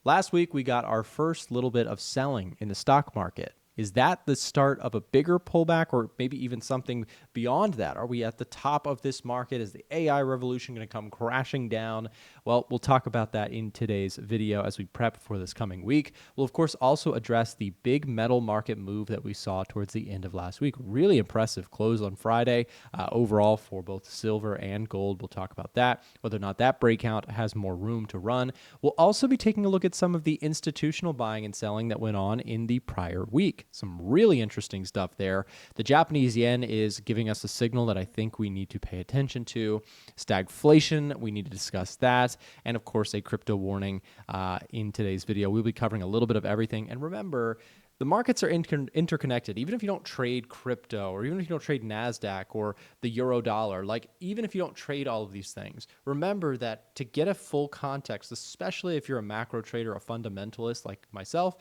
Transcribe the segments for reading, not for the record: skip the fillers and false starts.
Last week, we got our first little bit of selling in the stock market. Is that the start of a bigger pullback or maybe even something beyond that? Are we at the top of this market? Is the AI revolution going to come crashing down? Well, we'll talk about that in today's video as we prep for this coming week. We'll, of course, also address the big metal market move that we saw towards the end of last week. Really impressive close on Friday overall for both silver and gold. We'll talk about that, whether or not that breakout has more room to run. We'll also be taking a look at some of the institutional buying and selling that went on in the prior week. Some really interesting stuff there. The Japanese yen is giving us a signal that I think we need to pay attention to. Stagflation, we need to discuss that. And of course, a crypto warning in today's video. We'll be covering a little bit of everything. And remember, the markets are interconnected. Even if you don't trade crypto, or even if you don't trade NASDAQ or the euro dollar, like even if you don't trade all of these things, remember that to get a full context, especially if you're a macro trader, a fundamentalist like myself,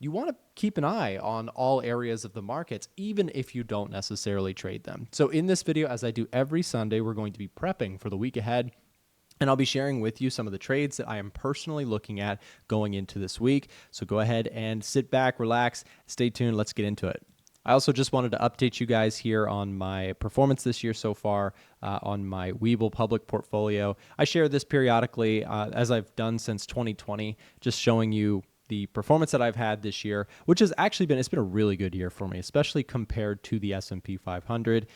you want to keep an eye on all areas of the markets, even if you don't necessarily trade them. So in this video, as I do every Sunday, we're going to be prepping for the week ahead. And I'll be sharing with you some of the trades that I am personally looking at going into this week. So go ahead and sit back, relax, stay tuned. Let's get into it. I also just wanted to update you guys here on my performance this year so far on my Webull public portfolio. I share this periodically as I've done since 2020, just showing you the performance that I've had this year, which has actually been, it's been a really good year for me, especially compared to the S&P 500.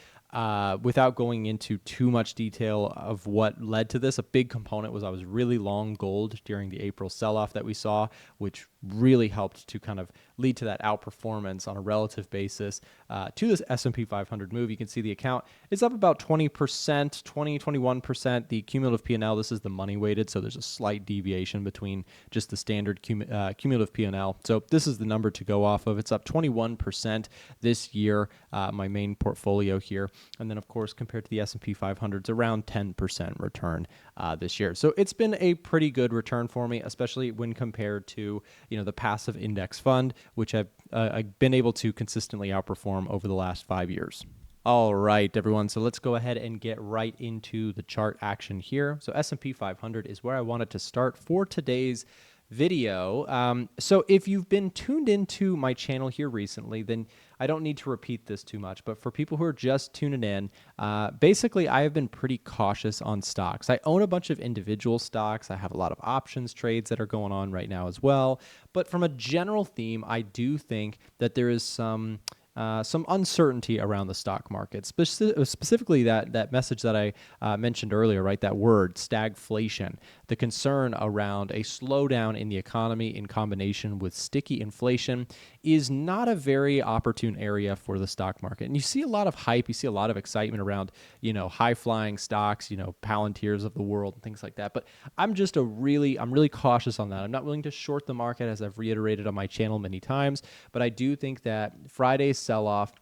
Without going into too much detail of what led to this, a big component was I was really long gold during the April sell-off that we saw, which really helped to kind of lead to that outperformance on a relative basis to this S&P 500 move. You can see the account is up about 20%, 21%. The cumulative P&L, this is the money weighted, so there's a slight deviation between just the standard cumulative P&L. So this is the number to go off of. It's up 21% this year, my main portfolio here. And then, of course, compared to the S&P 500, it's around 10% return this year. So it's been a pretty good return for me, especially when compared to the passive index fund, which I've been able to consistently outperform over the last 5 years. All right, everyone. So let's go ahead and get right into the chart action here. So S&P 500 is where I wanted to start for today's video. So if you've been tuned into my channel here recently, then I don't need to repeat this too much, but for people who are just tuning in, basically I have been pretty cautious on stocks. I own a bunch of individual stocks. I have a lot of options trades that are going on right now as well. But from a general theme, I do think that there is some uncertainty around the stock market, specifically that message that I mentioned earlier, right? That word, stagflation, the concern around a slowdown in the economy in combination with sticky inflation is not a very opportune area for the stock market. And you see a lot of hype, you see a lot of excitement around, high-flying stocks, Palantirs of the world and things like that. But I'm really cautious on that. I'm not willing to short the market, as I've reiterated on my channel many times, but I do think that Friday's sell-off,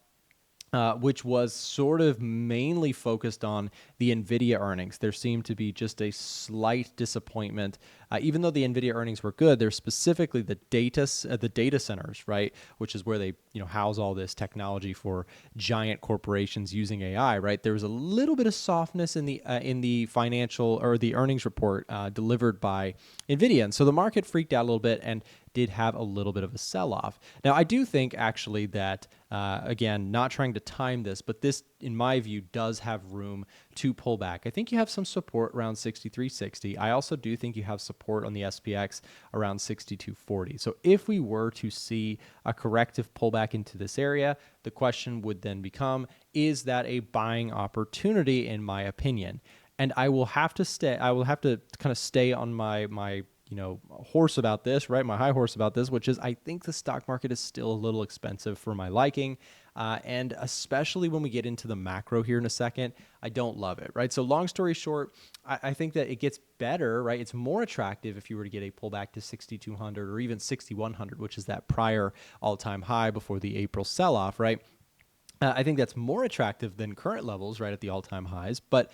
which was sort of mainly focused on the NVIDIA earnings. There seemed to be just a slight disappointment. Even though the NVIDIA earnings were good, they're specifically the data centers, right, which is where they house all this technology for giant corporations using AI, right? There was a little bit of softness in the financial or the earnings report delivered by NVIDIA, and so the market freaked out a little bit and did have a little bit of a sell-off. Now, I do think actually that, again, not trying to time this, but this, in my view, does have room to pull back. I think you have some support around 63.60. I also do think you have support on the SPX around 62.40. So if we were to see a corrective pullback into this area, the question would then become, is that a buying opportunity, in my opinion? And I will have to kind of stay on my horse about this, right? My high horse about this, which is I think the stock market is still a little expensive for my liking. And especially when we get into the macro here in a second, I don't love it, right? So long story short, I think that it gets better, right? It's more attractive if you were to get a pullback to 6,200 or even 6,100, which is that prior all-time high before the April sell-off, right? I think that's more attractive than current levels, right, at the all-time highs. But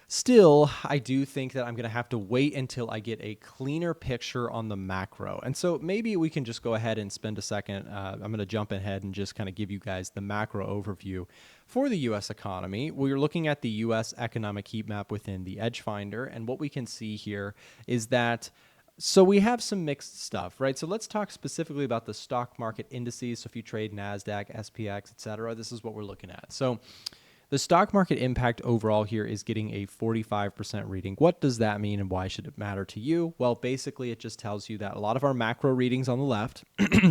still, I do think that I'm going to have to wait until I get a cleaner picture on the macro. And so maybe we can just go ahead and spend a second. I'm going to jump ahead and just kind of give you guys the macro overview for the U.S. economy. We're looking at the U.S. economic heat map within the EdgeFinder. And what we can see here is that So we have some mixed stuff, right? So let's talk specifically about the stock market indices. So if you trade NASDAQ, SPX, et cetera, this is what we're looking at. So the stock market impact overall here is getting a 45% reading. What does that mean and why should it matter to you? Well, basically, it just tells you that a lot of our macro readings on the left,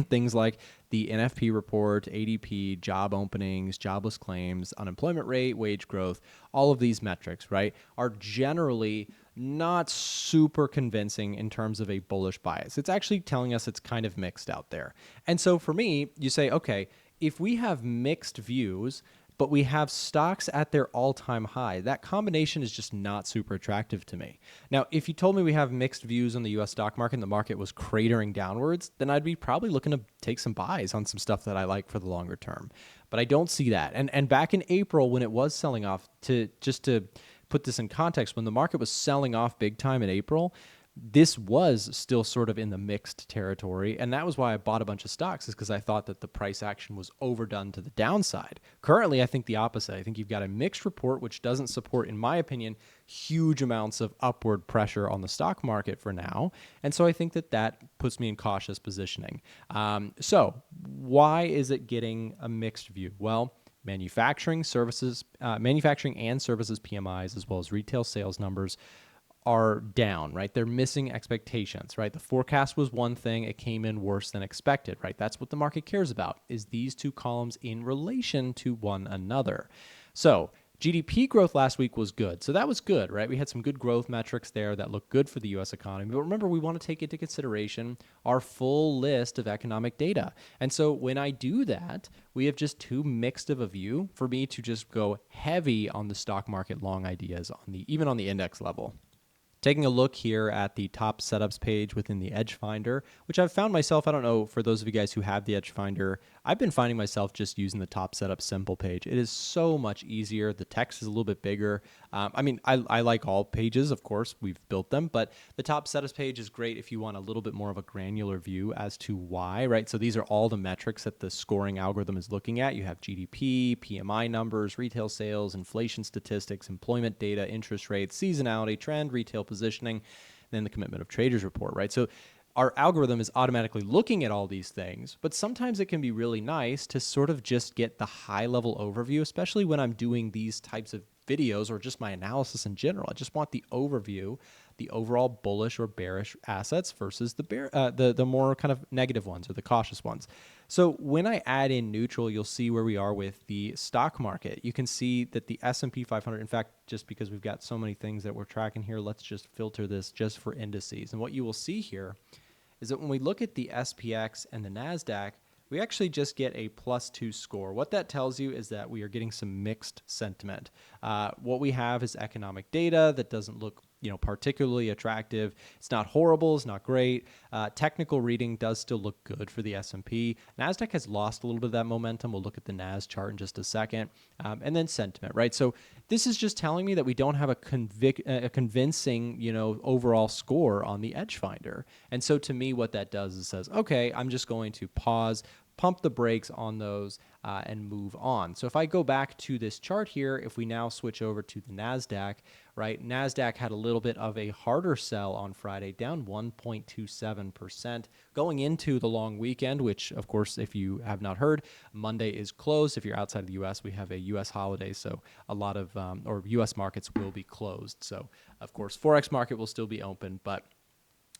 things like the NFP report, ADP, job openings, jobless claims, unemployment rate, wage growth, all of these metrics, right, are generally not super convincing in terms of a bullish bias. It's actually telling us it's kind of mixed out there. And so for me, you say, okay, if we have mixed views, but we have stocks at their all-time high, that combination is just not super attractive to me. Now, if you told me we have mixed views on the U.S. stock market and the market was cratering downwards, then I'd be probably looking to take some buys on some stuff that I like for the longer term. But I don't see that. And back in April, when it was selling off, to put this in context, when the market was selling off big time in April, this was still sort of in the mixed territory. And that was why I bought a bunch of stocks, is because I thought that the price action was overdone to the downside. Currently, I think the opposite. I think you've got a mixed report, which doesn't support, in my opinion, huge amounts of upward pressure on the stock market for now. And so I think that that puts me in cautious positioning. So why is it getting a mixed view? Well, manufacturing and services PMIs, as well as retail sales numbers, are down, right? They're missing expectations, right? The forecast was one thing, it came in worse than expected, right? That's what the market cares about, is these two columns in relation to one another. So GDP growth last week was good. So that was good, right? We had some good growth metrics there that look good for the U.S. economy. But remember, we want to take into consideration our full list of economic data. And so when I do that, we have just too mixed of a view for me to just go heavy on the stock market long ideas, even on the index level. Taking a look here at the top setups page within the EdgeFinder, which I've found myself, I don't know, for those of you guys who have the EdgeFinder, I've been finding myself just using the top setup simple page. It is so much easier. The text is a little bit bigger. I like all pages, of course, we've built them, but the top setups page is great if you want a little bit more of a granular view as to why, right? So these are all the metrics that the scoring algorithm is looking at. You have GDP, PMI numbers, retail sales, inflation statistics, employment data, interest rates, seasonality, trend, retail positioning, then the commitment of traders report, right? So our algorithm is automatically looking at all these things, but sometimes it can be really nice to sort of just get the high level overview, especially when I'm doing these types of videos or just my analysis in general. I just want the overview, the overall bullish or bearish assets versus the more kind of negative ones or the cautious ones. So when I add in neutral, you'll see where we are with the stock market. You can see that the S&P 500, in fact, just because we've got so many things that we're tracking here, let's just filter this just for indices. And what you will see here is that when we look at the SPX and the NASDAQ, we actually just get a +2 score. What that tells you is that we are getting some mixed sentiment. What we have is economic data that doesn't look particularly attractive. It's not horrible, it's not great. Technical reading does still look good for the S&P. NASDAQ has lost a little bit of that momentum. We'll look at the NAS chart in just a second. And then sentiment, right? So this is just telling me that we don't have a convincing, overall score on the EdgeFinder. And so to me, what that does is says, okay, I'm just going to pause, pump the brakes on those, and move on. So if I go back to this chart here, if we now switch over to the NASDAQ, right, NASDAQ had a little bit of a harder sell on Friday, down 1.27%, going into the long weekend, which, of course, if you have not heard, Monday is closed. If you're outside of the U.S., we have a U.S. holiday, so a lot of, or U.S. markets will be closed. So, of course, Forex market will still be open, but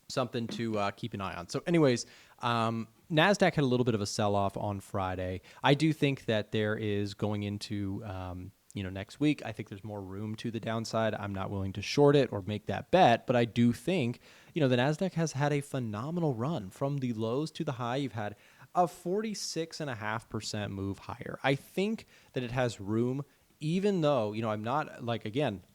something to keep an eye on. So anyways, NASDAQ had a little bit of a sell-off on Friday. I do think that there is going into next week, I think there's more room to the downside. I'm not willing to short it or make that bet, but I do think, the NASDAQ has had a phenomenal run from the lows to the high. You've had a 46.5% move higher. I think that it has room, even though, I'm not,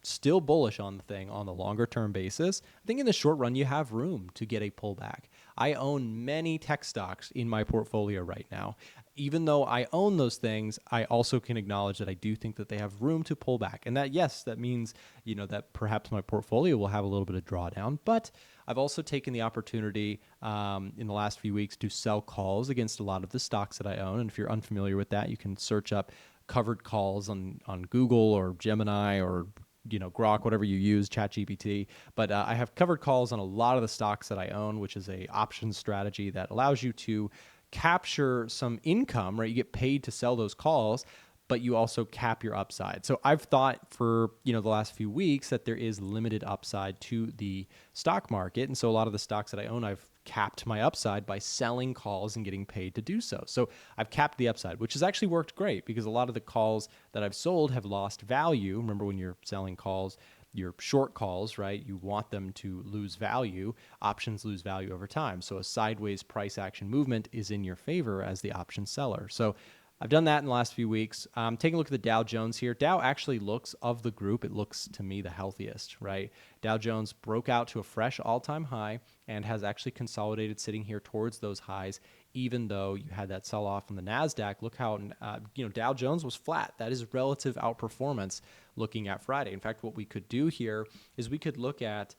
still bullish on the thing on the longer term basis. I think in the short run, you have room to get a pullback. I own many tech stocks in my portfolio right now. Even though I own those things, I also can acknowledge that I do think that they have room to pull back. And that, yes, that means, that perhaps my portfolio will have a little bit of drawdown, but I've also taken the opportunity in the last few weeks to sell calls against a lot of the stocks that I own. And if you're unfamiliar with that, you can search up covered calls on Google or Gemini or Grok, whatever you use, ChatGPT. But I have covered calls on a lot of the stocks that I own, which is a option strategy that allows you to capture some income, right? You get paid to sell those calls, but you also cap your upside. So I've thought for, the last few weeks that there is limited upside to the stock market. And so a lot of the stocks that I own, I've capped my upside by selling calls and getting paid to do so. So I've capped the upside, which has actually worked great because a lot of the calls that I've sold have lost value. Remember, when you're selling calls, your short calls, right? You want them to lose value. Options lose value over time. So a sideways price action movement is in your favor as the option seller. So I've done that in the last few weeks. Taking a look at the Dow Jones here. Dow actually looks, of the group, it looks to me the healthiest, right? Dow Jones broke out to a fresh all-time high and has actually consolidated sitting here towards those highs, even though you had that sell-off on the NASDAQ. Look how, Dow Jones was flat. That is relative outperformance looking at Friday. In fact, what we could do here is we could look at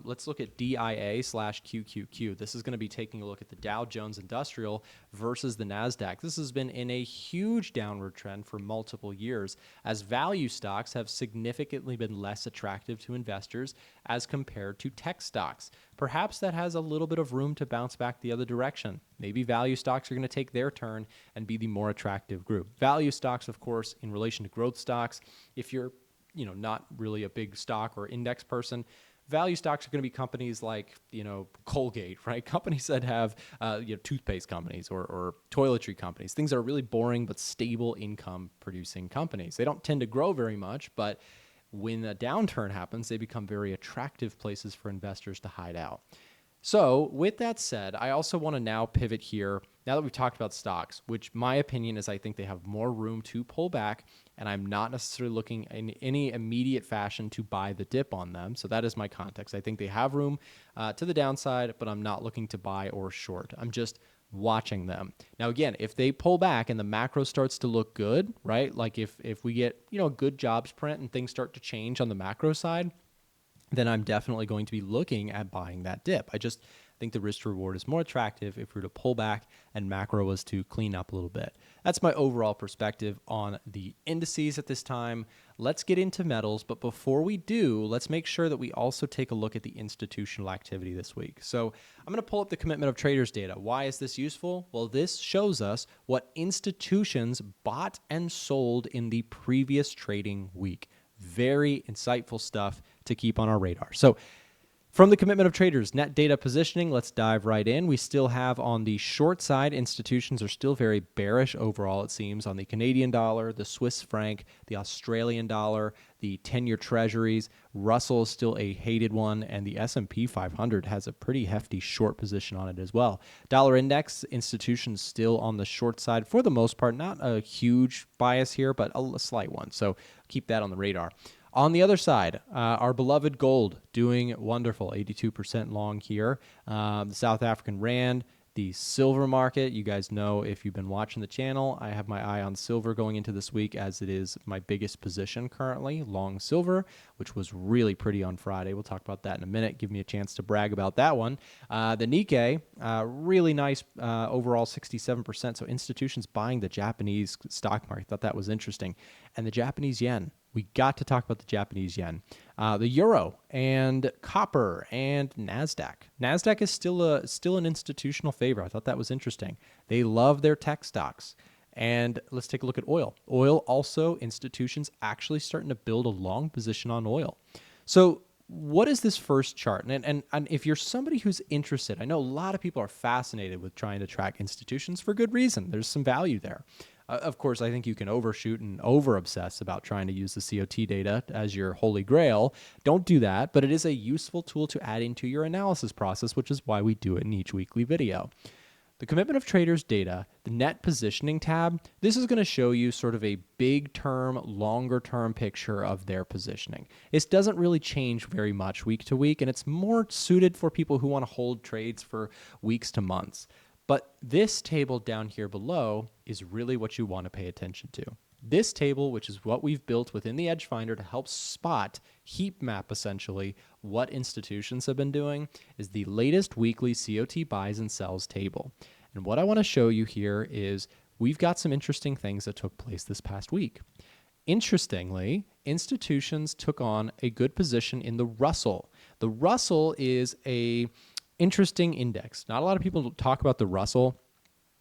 let's look at DIA/QQQ. This is going to be taking a look at the Dow Jones Industrial versus the NASDAQ. This has been in a huge downward trend for multiple years, as value stocks have significantly been less attractive to investors as compared to tech stocks. Perhaps that has a little bit of room to bounce back the other direction. Maybe value stocks are going to take their turn and be the more attractive group. Value stocks, of course, in relation to growth stocks, if you're not really a big stock or index person, value stocks are going to be companies like, Colgate, right? Companies that have, toothpaste companies or toiletry companies, things that are really boring but stable income producing companies. They don't tend to grow very much, but when a downturn happens, they become very attractive places for investors to hide out. So with that said, I also want to now pivot here, now that we've talked about stocks, which my opinion is I think they have more room to pull back, and I'm not necessarily looking in any immediate fashion to buy the dip on them. So that is my context. I think they have room to the downside, but I'm not looking to buy or short. I'm just watching them. Now, again, if they pull back and the macro starts to look good, right? Like if we get, a good jobs print and things start to change on the macro side, then I'm definitely going to be looking at buying that dip. I just think the risk to reward is more attractive if we were to pull back and macro was to clean up a little bit. That's my overall perspective on the indices at this time. Let's get into metals, but before we do, let's make sure that we also take a look at the institutional activity this week. So I'm going to pull up the commitment of traders data. Why is this useful? Well, this shows us what institutions bought and sold in the previous trading week. Very insightful stuff to keep on our radar. So from the commitment of traders, net data positioning, let's dive right in. We still have on the short side, institutions are still very bearish overall, it seems, on the Canadian dollar, the Swiss franc, the Australian dollar, the 10-year treasuries. Russell is still a hated one, and the S&P 500 has a pretty hefty short position on it as well. Dollar index, institutions still on the short side for the most part. Not a huge bias here, but a slight one. So keep that on the radar. On the other side, our beloved gold doing wonderful, 82% long here. The South African rand, the silver market. You guys know, if you've been watching the channel, I have my eye on silver going into this week, as it is my biggest position currently, long silver, which was really pretty on Friday. We'll talk about that in a minute. Give me a chance to brag about that one. The Nikkei, really nice overall, 67%. So institutions buying the Japanese stock market. Thought that was interesting. And the Japanese yen. We got to talk about the Japanese yen, the euro, and copper, and NASDAQ. NASDAQ is still an institutional favor. I thought that was interesting. They love their tech stocks. And let's take a look at oil. Oil also, institutions actually starting to build a long position on oil. So what is this first chart? And if you're somebody who's interested, I know a lot of people are fascinated with trying to track institutions for good reason. There's some value there. Of course, I think you can overshoot and over-obsess about trying to use the COT data as your holy grail. Don't do that, but it is a useful tool to add into your analysis process, which is why we do it in each weekly video. The commitment of traders data, the net positioning tab, this is going to show you sort of a big term, longer term picture of their positioning. It doesn't really change very much week to week, and it's more suited for people who want to hold trades for weeks to months. But this table down here below is really what you want to pay attention to. This table, which is what we've built within the EdgeFinder to help spot, heat map essentially, what institutions have been doing, is the latest weekly COT buys and sells table. And what I want to show you here is we've got some interesting things that took place this past week. Interestingly, institutions took on a good position in the Russell. The Russell is a interesting index. Not a lot of people talk about the Russell.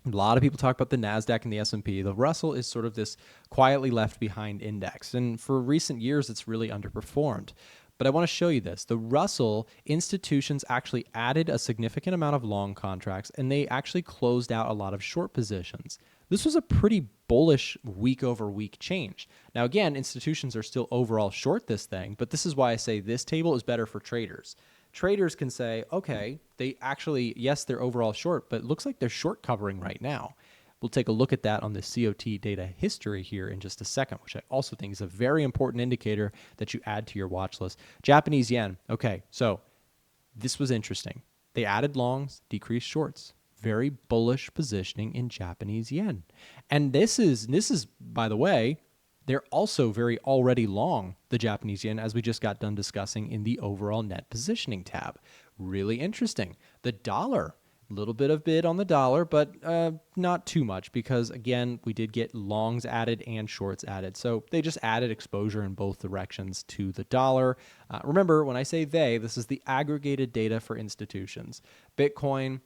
A lot of people talk about the NASDAQ and the S&P. The Russell is sort of this quietly left behind index. And for recent years, it's really underperformed. But I want to show you this. The Russell, institutions actually added a significant amount of long contracts, and they actually closed out a lot of short positions. This was a pretty bullish week-over-week change. Now, again, institutions are still overall short this thing, but this is why I say this table is better for traders. Traders can say, okay, they actually, yes, they're overall short, but it looks like they're short covering right now. We'll take a look at that on the COT data history here in just a second, which I also think is a very important indicator that you add to your watch list. Japanese yen. Okay, so this was interesting. They added longs, decreased shorts. Very bullish positioning in Japanese yen. And this is, by the way, they're also very already long the Japanese yen, as we just got done discussing in the overall net positioning tab. Really interesting. The dollar, a little bit of bid on the dollar, but not too much because, again, we did get longs added and shorts added. So they just added exposure in both directions to the dollar. Remember, when I say they, this is the aggregated data for institutions. Bitcoin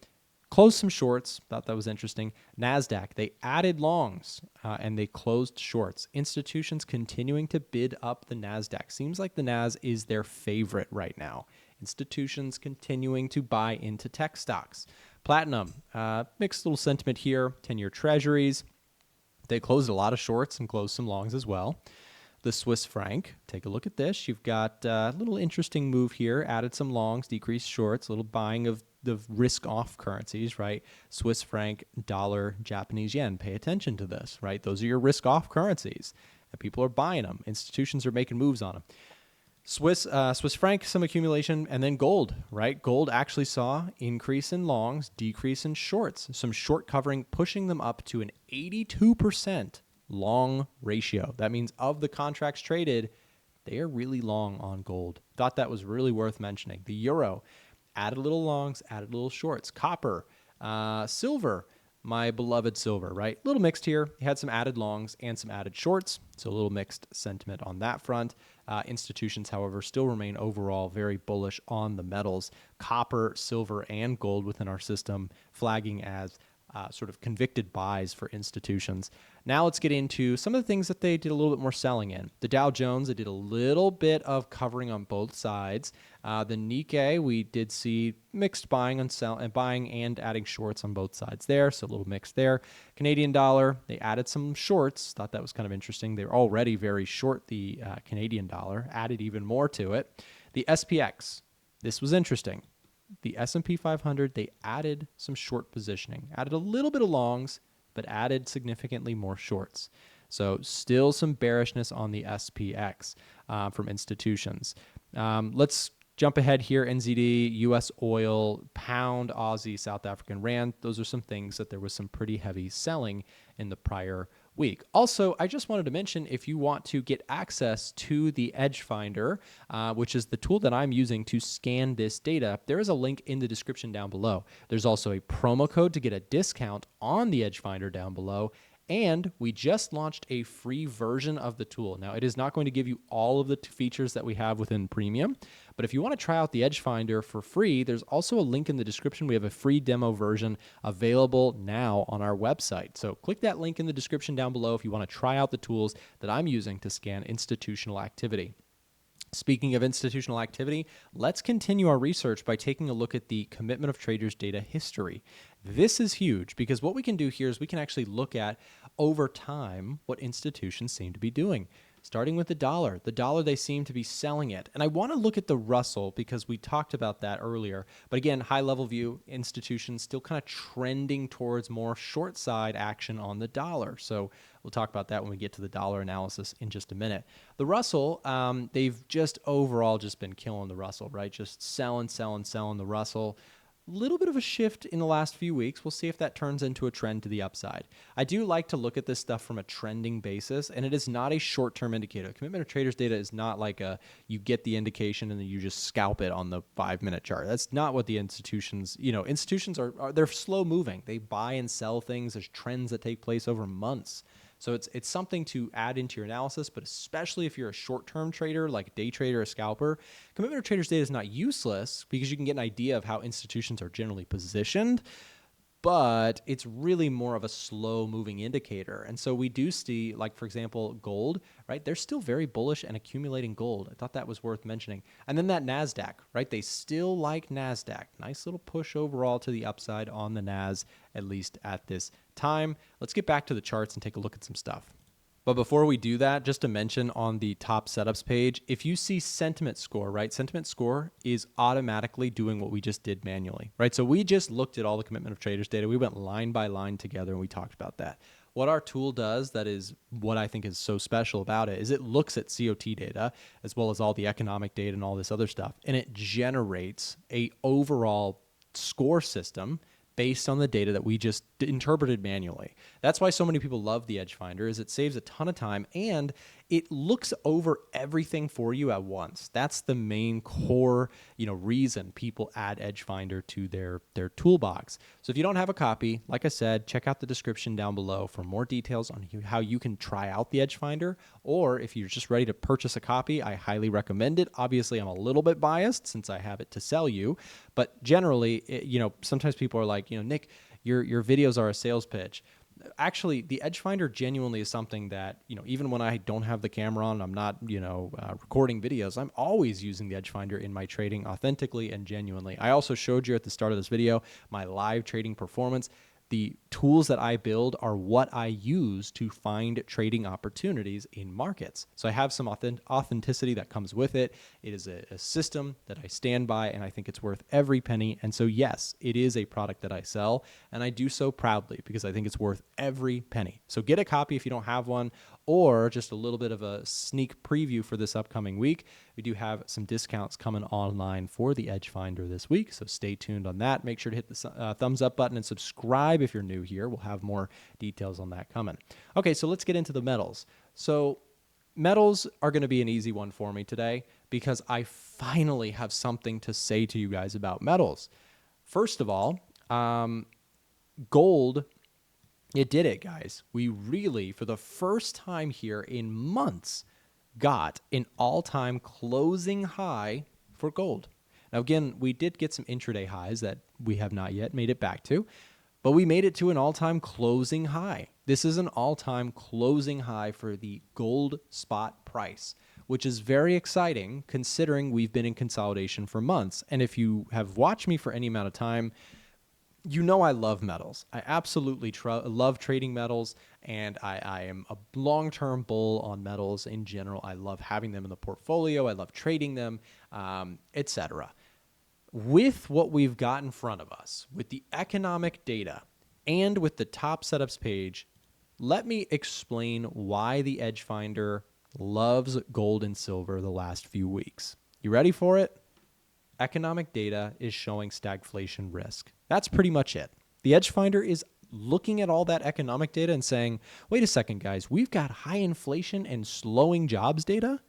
closed some shorts. Thought that was interesting. NASDAQ, they added longs and they closed shorts. Institutions continuing to bid up the NASDAQ. Seems like the NAS is their favorite right now. Institutions continuing to buy into tech stocks. Platinum, mixed little sentiment here. 10-year treasuries. They closed a lot of shorts and closed some longs as well. The Swiss franc, take a look at this. You've got a little interesting move here. Added some longs, decreased shorts, a little buying of the risk-off currencies, right? Swiss franc, dollar, Japanese yen. Pay attention to this, right? Those are your risk-off currencies. And people are buying them. Institutions are making moves on them. Swiss franc, some accumulation, and then gold, right? Gold actually saw increase in longs, decrease in shorts. Some short covering, pushing them up to an 82% long ratio. That means of the contracts traded, they are really long on gold. Thought that was really worth mentioning. The euro added a little longs, added a little shorts. Copper, silver, my beloved silver, right? A little mixed here. You had some added longs and some added shorts, so a little mixed sentiment on that front. Institutions, however, still remain overall very bullish on the metals. Copper, silver, and gold within our system flagging as sort of convicted buys for institutions. Now let's get into some of the things that they did a little bit more selling in. The Dow Jones, they did a little bit of covering on both sides. The Nikkei, we did see mixed buying and buying and adding shorts on both sides there, so a little mixed there. Canadian dollar, they added some shorts. Thought that was kind of interesting. They were already very short the Canadian dollar, added even more to it. The SPX, this was interesting. The S&P 500, they added some short positioning, added a little bit of longs, but added significantly more shorts. So still some bearishness on the SPX from institutions. Let's jump ahead here. NZD, U.S. oil, pound, Aussie, South African rand. Those are some things that there was some pretty heavy selling in the prior week. Also, I just wanted to mention, if you want to get access to the EdgeFinder, which is the tool that I'm using to scan this data, there is a link in the description down below. There's also a promo code to get a discount on the EdgeFinder down below. And we just launched a free version of the tool. Now, it is not going to give you all of the features that we have within Premium, but if you want to try out the EdgeFinder for free, there's also a link in the description. We have a free demo version available now on our website. So click that link in the description down below if you want to try out the tools that I'm using to scan institutional activity. Speaking of institutional activity, let's continue our research by taking a look at the commitment of traders data history. This is huge because what we can do here is we can actually look at over time what institutions seem to be doing. Starting with the dollar. The dollar, they seem to be selling it. And I want to look at the Russell because we talked about that earlier. But again, high level view, institutions still kind of trending towards more short side action on the dollar. So we'll talk about that when we get to the dollar analysis in just a minute. The Russell, they've just overall just been killing the Russell, right? Just selling the Russell. Little bit of a shift in the last few weeks. We'll see if that turns into a trend to the upside. I do like to look at this stuff from a trending basis, and it is not a short-term indicator. Commitment of traders data is not like you get the indication and then you just scalp it on the 5-minute chart. That's not what the institutions, institutions are they're slow moving. They buy and sell things. There's trends that take place over months. So it's something to add into your analysis, but especially if you're a short-term trader, like a day trader, a scalper, commitment of traders data is not useless because you can get an idea of how institutions are generally positioned, but it's really more of a slow moving indicator. And so we do see, like, for example, gold, right? They're still very bullish and accumulating gold. I thought that was worth mentioning. And then that NASDAQ, right? They still like NASDAQ. Nice little push overall to the upside on the NAS, at least at this time. Let's get back to the charts and take a look at some stuff. But before we do that, just to mention on the top setups page, if you see sentiment score, right? Sentiment score is automatically doing what we just did manually, right? So we just looked at all the commitment of traders data. We went line by line together and we talked about that. What our tool does, that is what I think is so special about it, is it looks at COT data as well as all the economic data and all this other stuff, and it generates a overall score system based on the data that we just interpreted manually. That's why so many people love the EdgeFinder, is it saves a ton of time and it looks over everything for you at once. That's the main core, reason people add EdgeFinder to their toolbox. So if you don't have a copy, like I said, check out the description down below for more details on how you can try out the EdgeFinder. Or if you're just ready to purchase a copy, I highly recommend it. Obviously, I'm a little bit biased since I have it to sell you, but generally, sometimes people are like, Nick, your videos are a sales pitch. Actually, the EdgeFinder genuinely is something that, even when I don't have the camera on, I'm not, recording videos, I'm always using the EdgeFinder in my trading authentically and genuinely. I also showed you at the start of this video my live trading performance. The tools that I build are what I use to find trading opportunities in markets. So I have some authenticity that comes with it. It is a system that I stand by, and I think it's worth every penny. And so, yes, it is a product that I sell, and I do so proudly because I think it's worth every penny. So get a copy if you don't have one, or just a little bit of a sneak preview for this upcoming week. We do have some discounts coming online for the EdgeFinder this week, so stay tuned on that. Make sure to hit the thumbs up button and subscribe if you're new here. We'll have more details on that coming. Okay, so let's get into the metals. So metals are going to be an easy one for me today because I finally have something to say to you guys about metals. First of all, gold, it did it, guys. We really, for the first time here in months, got an all-time closing high for gold. Now, again, we did get some intraday highs that we have not yet made it back to, but we made it to an all-time closing high. This is an all-time closing high for the gold spot price, which is very exciting considering we've been in consolidation for months. And if you have watched me for any amount of time, you know I love metals. I absolutely love trading metals, and I am a long-term bull on metals in general. I love having them in the portfolio. I love trading them, etc. With what we've got in front of us, with the economic data, and with the top setups page, let me explain why the EdgeFinder loves gold and silver the last few weeks. You ready for it? Economic data is showing stagflation risk. That's pretty much it. The EdgeFinder is looking at all that economic data and saying, wait a second, guys, we've got high inflation and slowing jobs data.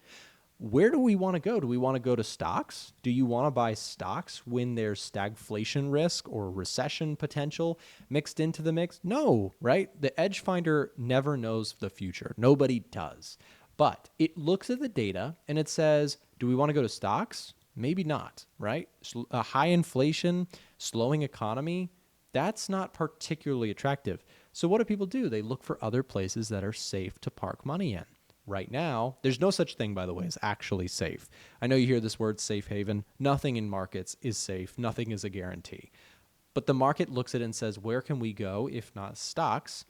Where do we want to go? Do we want to go to stocks? Do you want to buy stocks when there's stagflation risk or recession potential mixed into the mix? No, right? The EdgeFinder never knows the future. Nobody does. But it looks at the data and it says, do we want to go to stocks? Maybe not, right? A high inflation, slowing economy, that's not particularly attractive. So what do people do? They look for other places that are safe to park money in. Right now, there's no such thing, by the way, as actually safe. I know you hear this word safe haven. Nothing in markets is safe. Nothing is a guarantee. But the market looks at it and says, where can we go if not stocks?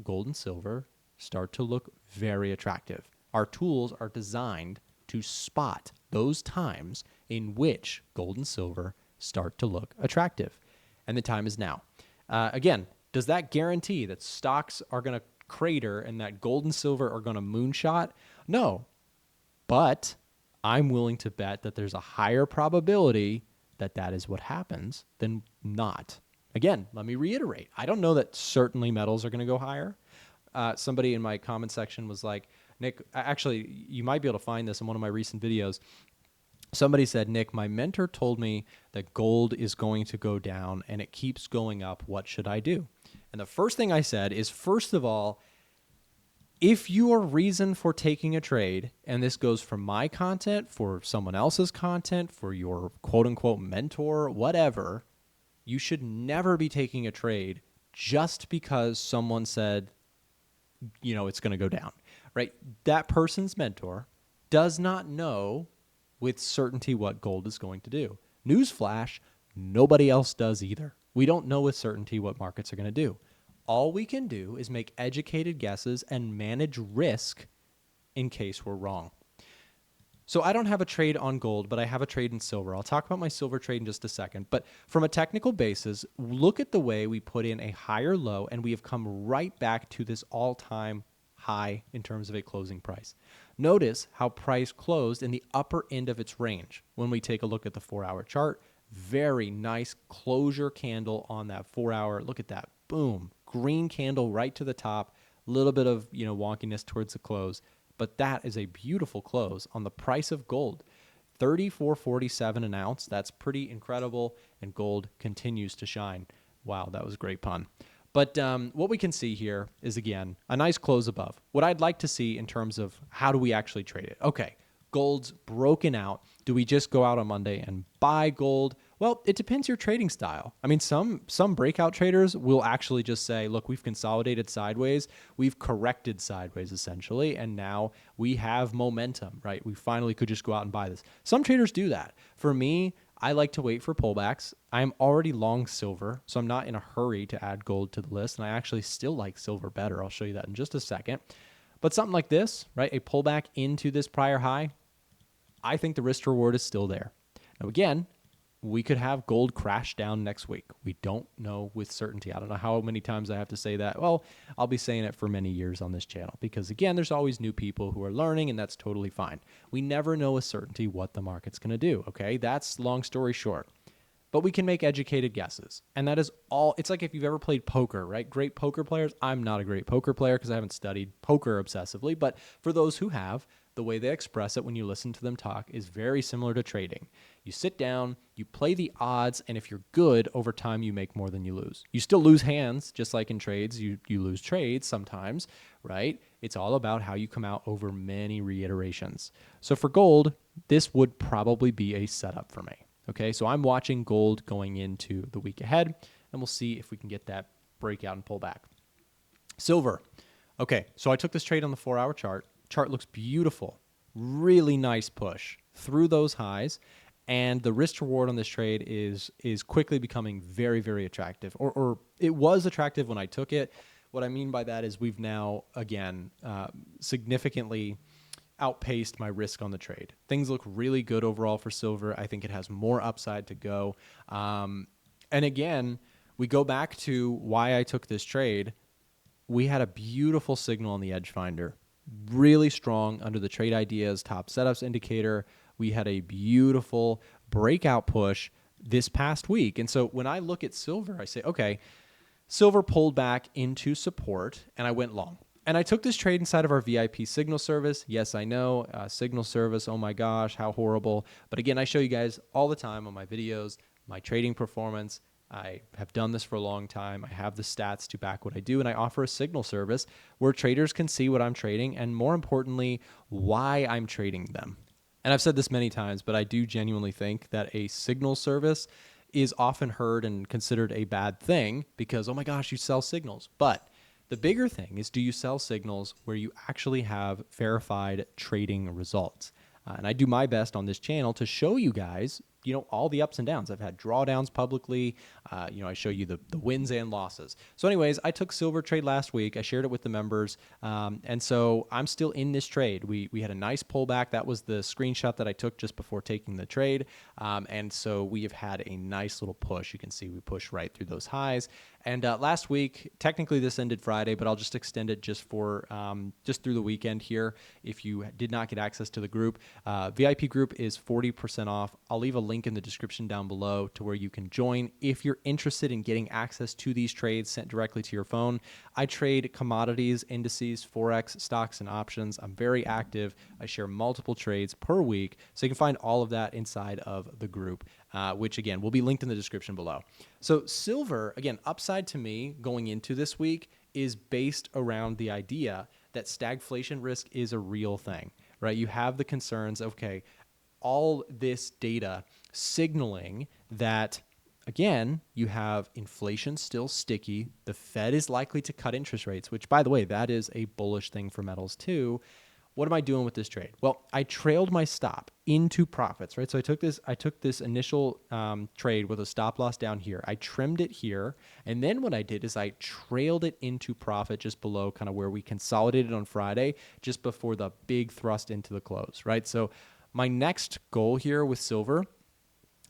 Gold and silver start to look very attractive. Our tools are designed to spot those times in which gold and silver start to look attractive. And the time is now. Again, does that guarantee that stocks are going to crater and that gold and silver are going to moonshot? No. But I'm willing to bet that there's a higher probability that that is what happens than not. Again, let me reiterate. I don't know that certainly metals are going to go higher. Somebody in my comment section was like, Nick, actually, you might be able to find this in one of my recent videos. Somebody said, Nick, my mentor told me that gold is going to go down and it keeps going up. What should I do? And the first thing I said is, first of all, If your reason for taking a trade, and this goes from my content, for someone else's content, for your quote unquote mentor, whatever, you should never be taking a trade just because someone said, it's going to go down, right? That person's mentor does not know with certainty what gold is going to do. Newsflash, nobody else does either. We don't know with certainty what markets are going to do. All we can do is make educated guesses and manage risk in case we're wrong. So I don't have a trade on gold, but I have a trade in silver. I'll talk about my silver trade in just a second. But from a technical basis, look at the way we put in a higher low, and we have come right back to this all-time high in terms of a closing price. Notice how price closed in the upper end of its range. When we take a look at the 4-hour chart, very nice closure candle on that 4-hour. Look at that. Boom. Green candle right to the top. A little bit of, wonkiness towards the close. But that is a beautiful close on the price of gold. $34.47 an ounce. That's pretty incredible. And gold continues to shine. Wow, that was a great pun. But what we can see here is, again, a nice close above. What I'd like to see in terms of how do we actually trade it? Okay, gold's broken out. Do we just go out on Monday and buy gold? Well, it depends your trading style. I mean, some breakout traders will actually just say, look, we've consolidated sideways. We've corrected sideways, essentially, and now we have momentum, right? We finally could just go out and buy this. Some traders do that. For me, I like to wait for pullbacks. I'm already long silver, so I'm not in a hurry to add gold to the list, and I actually still like silver better. I'll show you that in just a second. But something like this, right, a pullback into this prior high, I think the risk reward is still there. Now, again, we could have gold crash down next week. We don't know with certainty. I don't know how many times I have to say that. Well, I'll be saying it for many years on this channel because, again, there's always new people who are learning, and that's totally fine. We never know with certainty what the market's going to do, okay? That's long story short. But we can make educated guesses, and that is all. It's like if you've ever played poker, right? Great poker players. I'm not a great poker player because I haven't studied poker obsessively, but for those who have, the way they express it when you listen to them talk is very similar to trading. You sit down, you play the odds, and if you're good, over time you make more than you lose. You still lose hands, just like in trades. You lose trades sometimes, right? It's all about how you come out over many reiterations. So for gold, this would probably be a setup for me. Okay, so I'm watching gold going into the week ahead, and we'll see if we can get that breakout and pull back. Silver. Okay, so I took this trade on the 4-hour chart. Chart looks beautiful. Really nice push through those highs, and the risk reward on this trade is quickly becoming very, very attractive, or it was attractive when I took it. What I mean by that is we've now, again, significantly outpaced my risk on the trade. Things look really good overall for silver. I think it has more upside to go. And again, we go back to why I took this trade. We had a beautiful signal on the EdgeFinder, really strong under the trade ideas top setups indicator. We had a beautiful breakout push this past week. And so when I look at silver, I say, okay, silver pulled back into support, and I went long. And I took this trade inside of our VIP signal service. Yes, I know, signal service, oh my gosh, how horrible. But again, I show you guys all the time on my videos, my trading performance. I have done this for a long time. I have the stats to back what I do, and I offer a signal service where traders can see what I'm trading and, more importantly, why I'm trading them. And I've said this many times, but I do genuinely think that a signal service is often heard and considered a bad thing because, oh my gosh, you sell signals. But the bigger thing is, do you sell signals where you actually have verified trading results? And I do my best on this channel to show you guys, all the ups and downs. I've had drawdowns publicly. I show you the wins and losses. So anyways, I took silver trade last week. I shared it with the members. And so I'm still in this trade. We had a nice pullback. That was the screenshot that I took just before taking the trade. And so we have had a nice little push. You can see we pushed right through those highs. And last week, technically this ended Friday, but I'll just extend it just for just through the weekend here. If you did not get access to the group, VIP group is 40% off. I'll leave a link in the description down below to where you can join if you're interested in getting access to these trades sent directly to your phone. I trade commodities, indices, forex, stocks, and options. I'm very active. I share multiple trades per week, so you can find all of that inside of the group, which again will be linked in the description below. So silver, again, upside to me going into this week is based around the idea that stagflation risk is a real thing, right? You have the concerns, okay, all this data signaling that, again, you have inflation still sticky. The Fed is likely to cut interest rates, which, by the way, that is a bullish thing for metals too. What am I doing with this trade? Well, I trailed my stop into profits, right? So I took this initial trade with a stop loss down here. I trimmed it here, and then what I did is I trailed it into profit just below kind of where we consolidated on Friday, just before the big thrust into the close, right? So my next goal here with silver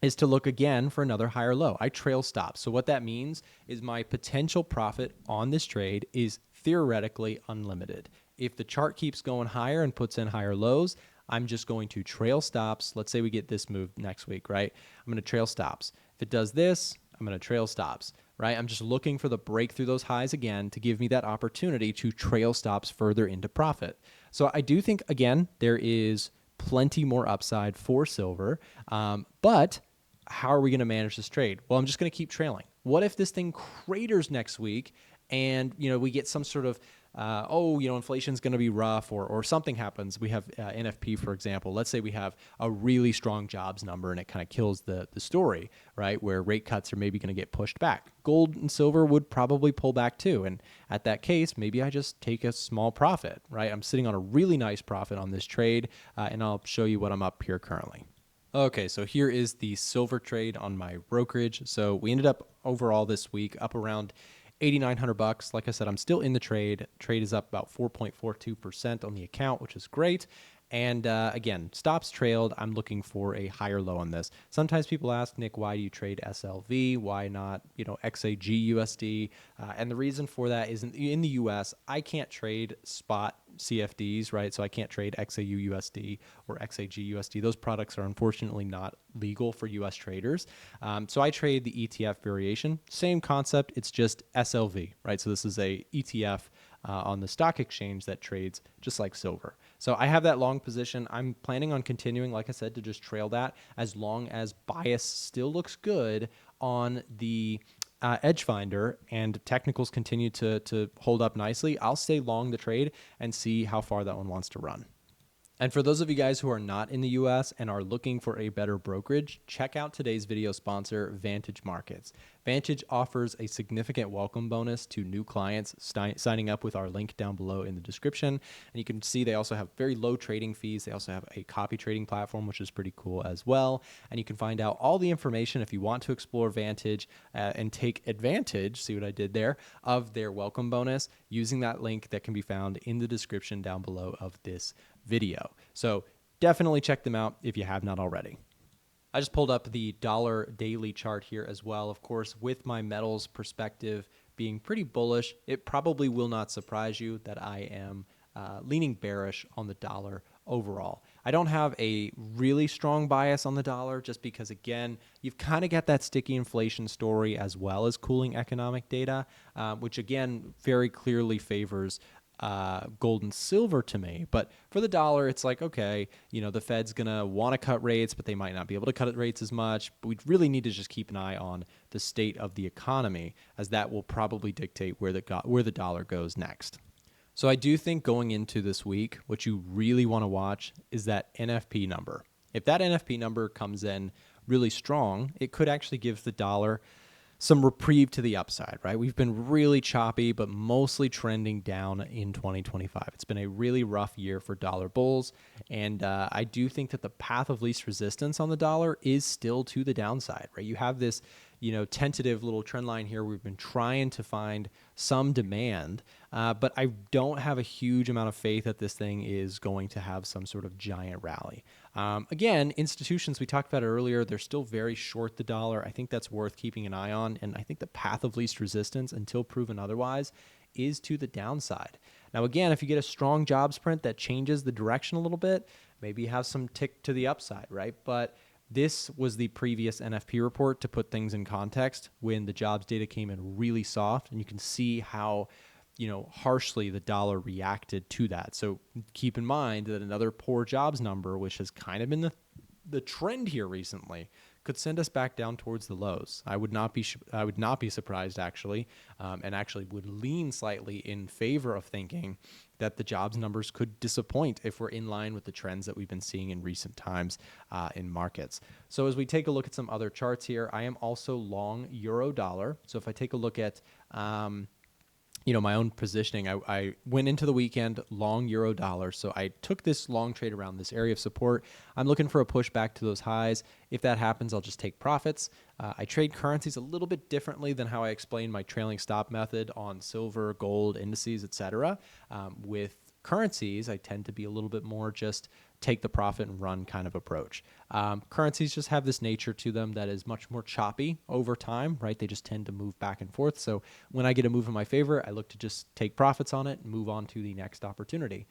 is to look again for another higher low. I trail stop. So what that means is my potential profit on this trade is theoretically unlimited. If the chart keeps going higher and puts in higher lows, I'm just going to trail stops. Let's say we get this move next week, right? I'm going to trail stops. If it does this, I'm going to trail stops, right? I'm just looking for the break through those highs again to give me that opportunity to trail stops further into profit. So I do think, again, there is plenty more upside for silver, but how are we going to manage this trade? Well, I'm just going to keep trailing. What if this thing craters next week and, we get some sort of, inflation's going to be rough or something happens. We have NFP, for example. Let's say we have a really strong jobs number and it kind of kills the story, right? Where rate cuts are maybe going to get pushed back. Gold and silver would probably pull back too. And at that case, maybe I just take a small profit, right? I'm sitting on a really nice profit on this trade, and I'll show you what I'm up here currently. Okay, so here is the silver trade on my brokerage. So we ended up overall this week up around $8,900. Like I said, I'm still in the trade. Trade is up about 4.42% on the account, which is great. And again, stops trailed. I'm looking for a higher low on this. Sometimes people ask, Nick, why do you trade SLV? Why not, XAG-USD? And the reason for that is in the US, I can't trade spot CFDs, right? So I can't trade XAU-USD or XAG-USD. Those products are unfortunately not legal for US traders. So I trade the ETF variation. Same concept. It's just SLV, right? So this is a ETF on the stock exchange that trades just like silver. So I have that long position. I'm planning on continuing, like I said, to just trail that as long as bias still looks good on the EdgeFinder and technicals continue to hold up nicely. I'll stay long the trade and see how far that one wants to run. And for those of you guys who are not in the US and are looking for a better brokerage, check out today's video sponsor, Vantage Markets. Vantage offers a significant welcome bonus to new clients signing up with our link down below in the description. And you can see they also have very low trading fees. They also have a copy trading platform, which is pretty cool as well. And you can find out all the information if you want to explore Vantage and take advantage, see what I did there, of their welcome bonus using that link that can be found in the description down below of this video. So definitely check them out if you have not already. I just pulled up the dollar daily chart here as well. Of course, with my metals perspective being pretty bullish, it probably will not surprise you that I am leaning bearish on the dollar overall. I don't have a really strong bias on the dollar just because, again, you've kind of got that sticky inflation story as well as cooling economic data, which, again, very clearly favors gold and silver to me. But for the dollar, it's like, okay, the Fed's going to want to cut rates, but they might not be able to cut rates as much. But we really need to just keep an eye on the state of the economy, as that will probably dictate where the dollar goes next. So I do think going into this week, what you really want to watch is that NFP number. If that NFP number comes in really strong, it could actually give the dollar some reprieve to the upside, right? We've been really choppy, but mostly trending down in 2025. It's been a really rough year for dollar bulls, and I do think that the path of least resistance on the dollar is still to the downside, right? You have this, tentative little trend line here. We've been trying to find some demand, but I don't have a huge amount of faith that this thing is going to have some sort of giant rally. Again, institutions, we talked about it earlier, they're still very short the dollar. I think that's worth keeping an eye on, and I think the path of least resistance, until proven otherwise, is to the downside. Now, again, if you get a strong jobs print that changes the direction a little bit, maybe you have some tick to the upside, right? But this was the previous NFP report to put things in context when the jobs data came in really soft, and you can see how harshly the dollar reacted to that. So keep in mind that another poor jobs number, which has kind of been the trend here recently, could send us back down towards the lows. I would not be surprised actually, and actually would lean slightly in favor of thinking that the jobs numbers could disappoint if we're in line with the trends that we've been seeing in recent times in markets. So as we take a look at some other charts here, I am also long euro dollar. So if I take a look at my own positioning, I went into the weekend long euro dollar. So I took this long trade around this area of support. I'm looking for a push back to those highs. If that happens, I'll just take profits. I trade currencies a little bit differently than how I explained my trailing stop method on silver, gold, indices, etc. With currencies, I tend to be a little bit more just take the profit and run kind of approach. Currencies just have this nature to them that is much more choppy over time, right? They just tend to move back and forth. So when I get a move in my favor, I look to just take profits on it and move on to the next opportunity.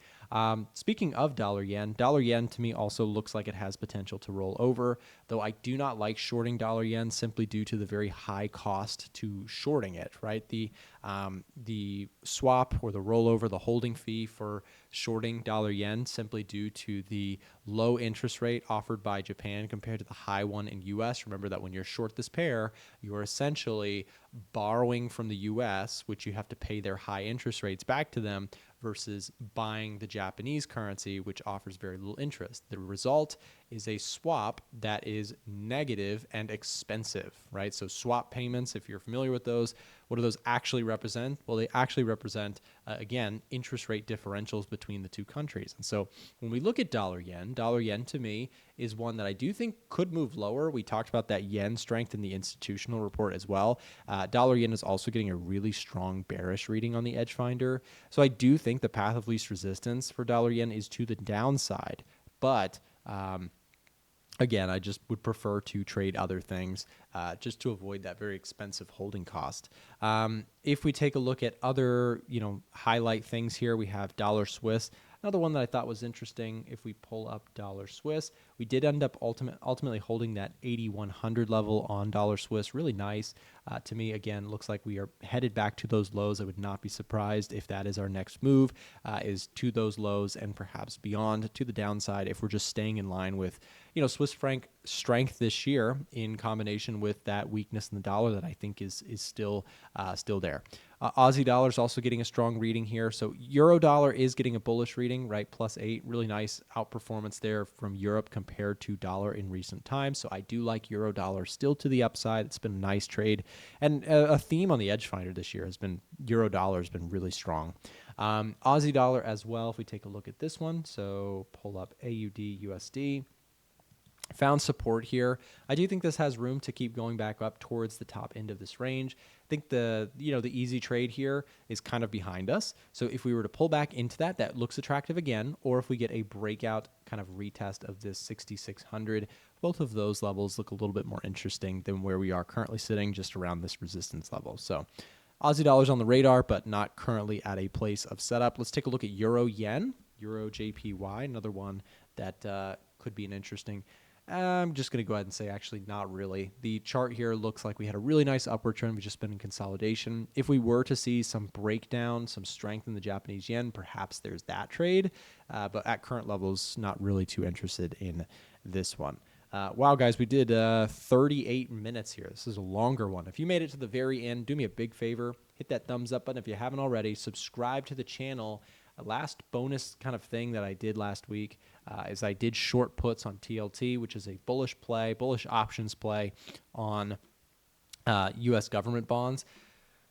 Speaking of dollar yen to me also looks like it has potential to roll over, though I do not like shorting dollar yen simply due to the very high cost to shorting it, right? The swap or the rollover, the holding fee for shorting dollar yen simply due to the low interest rate offered by Japan compared to the high one in US. Remember that when you're short this pair, you're essentially borrowing from the US, which you have to pay their high interest rates back to them, versus buying the Japanese currency, which offers very little interest. The result is a swap that is negative and expensive, right? So swap payments, if you're familiar with those, what do those actually represent? Well, they actually represent, again, interest rate differentials between the two countries. And so when we look at dollar yen to me is one that I do think could move lower. We talked about that yen strength in the institutional report as well. Dollar yen is also getting a really strong bearish reading on the EdgeFinder. So I do think the path of least resistance for dollar yen is to the downside. But again, I just would prefer to trade other things just to avoid that very expensive holding cost. If we take a look at other, highlight things here, we have dollar Swiss. Another one that I thought was interesting, if we pull up dollar Swiss, we did end up ultimately holding that 8100 level on dollar Swiss. Really nice. To me, again, looks like we are headed back to those lows. I would not be surprised if that is our next move, is to those lows and perhaps beyond to the downside if we're just staying in line with, Swiss franc strength this year in combination with that weakness in the dollar that I think is still there. Aussie dollar is also getting a strong reading here. So euro dollar is getting a bullish reading, right? +8, really nice outperformance there from Europe compared to dollar in recent times. So I do like euro dollar still to the upside. It's been a nice trade. And a theme on the EdgeFinder this year has been euro dollar has been really strong. Aussie dollar as well, if we take a look at this one. So pull up AUD USD. Found support here. I do think this has room to keep going back up towards the top end of this range. I think the easy trade here is kind of behind us. So if we were to pull back into that looks attractive again, or if we get a breakout kind of retest of this 6,600, both of those levels look a little bit more interesting than where we are currently sitting just around this resistance level. So Aussie dollar's on the radar, but not currently at a place of setup. Let's take a look at euro yen, euro JPY, another one that could be an interesting. I'm just going to go ahead and say actually not really. The chart here looks like we had a really nice upward trend. We've just been in consolidation. If we were to see some breakdown, some strength in the Japanese yen, perhaps there's that trade. But at current levels, not really too interested in this one. Wow, guys, we did 38 minutes here. This is a longer one. If you made it to the very end, do me a big favor. Hit that thumbs up button if you haven't already. Subscribe to the channel. Last bonus kind of thing that I did last week is I did short puts on TLT, which is a bullish options play on U.S. government bonds.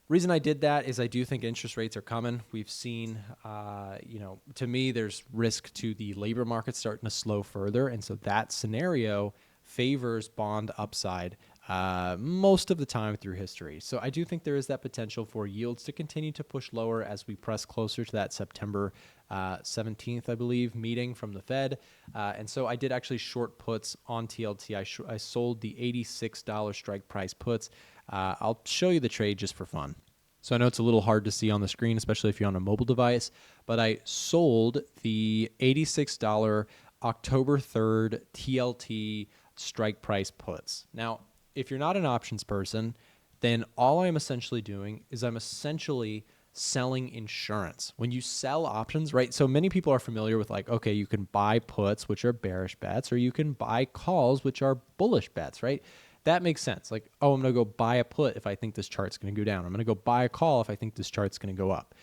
Reason I did that is I do think interest rates are coming. We've seen, to me, there's risk to the labor market starting to slow further. And so that scenario favors bond upside most of the time through history. So I do think there is that potential for yields to continue to push lower as we press closer to that September 17th, I believe, meeting from the Fed. And so I did actually short puts on TLT. I sold the $86 strike price puts. I'll show you the trade just for fun. So I know it's a little hard to see on the screen, especially if you're on a mobile device, but I sold the $86 October 3rd TLT strike price puts. Now, if you're not an options person, then all I'm essentially doing is I'm essentially selling insurance. When you sell options, right? So many people are familiar with like, okay, you can buy puts, which are bearish bets, or you can buy calls, which are bullish bets, right? That makes sense. Like, oh, I'm going to go buy a put if I think this chart's going to go down. I'm going to go buy a call if I think this chart's going to go up.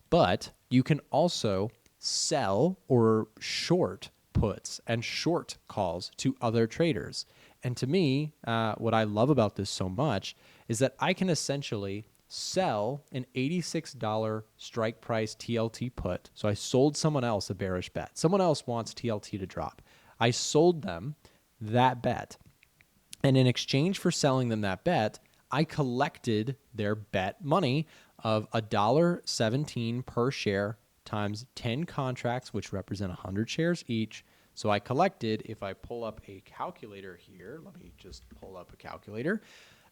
But you can also sell or short puts and short calls to other traders. And to me, what I love about this so much is that I can essentially sell an $86 strike price TLT put. So I sold someone else a bearish bet. Someone else wants TLT to drop. I sold them that bet. And in exchange for selling them that bet, I collected their bet money of $1.17 per share times 10 contracts, which represent 100 shares each. So I collected, if I pull up a calculator here, let me just pull up a calculator,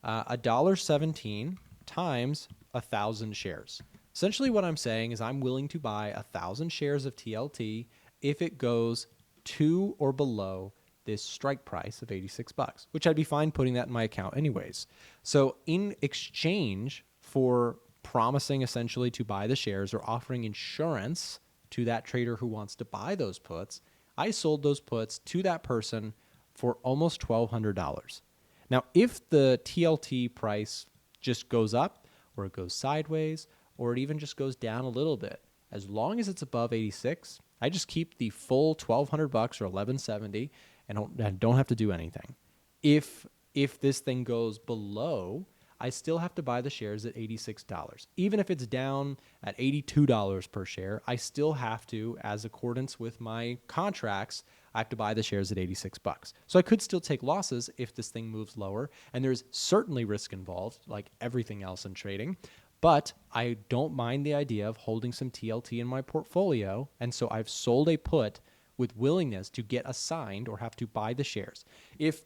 $1.17 times 1,000 shares. Essentially what I'm saying is I'm willing to buy 1,000 shares of TLT if it goes to or below this strike price of $86, which I'd be fine putting that in my account anyways. So in exchange for promising essentially to buy the shares or offering insurance to that trader who wants to buy those puts, I sold those puts to that person for almost $1,200. Now, if the TLT price just goes up or it goes sideways or it even just goes down a little bit, as long as it's above 86, I just keep the full $1,200 or $1,170 and don't have to do anything. If this thing goes below, I still have to buy the shares at $86. Even if it's down at $82 per share, I still have to, as accordance with my contracts, I have to buy the shares at $86. So I could still take losses if this thing moves lower, and there's certainly risk involved, like everything else in trading. But I don't mind the idea of holding some TLT in my portfolio, and so I've sold a put with willingness to get assigned or have to buy the shares. If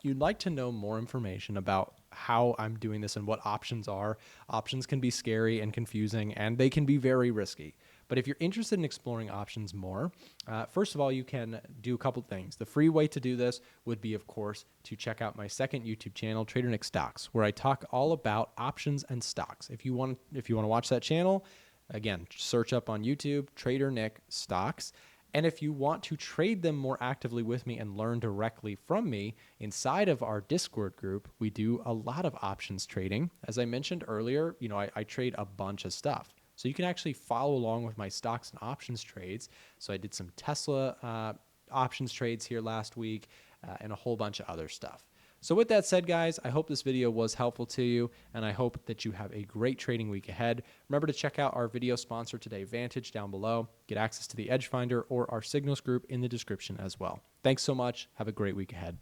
you'd like to know more information about how I'm doing this and what options are, options can be scary and confusing, and they can be very risky. But if you're interested in exploring options more, first of all, you can do a couple things. The free way to do this would be, of course, to check out my second YouTube channel, Trader Nick Stocks, where I talk all about options and stocks. If you want to watch that channel, again, search up on YouTube, Trader Nick Stocks. And if you want to trade them more actively with me and learn directly from me, inside of our Discord group, we do a lot of options trading. As I mentioned earlier, I trade a bunch of stuff. So you can actually follow along with my stocks and options trades. So I did some Tesla options trades here last week and a whole bunch of other stuff. So with that said, guys, I hope this video was helpful to you, and I hope that you have a great trading week ahead. Remember to check out our video sponsor today, Vantage, down below. Get access to the EdgeFinder or our signals group in the description as well. Thanks so much. Have a great week ahead.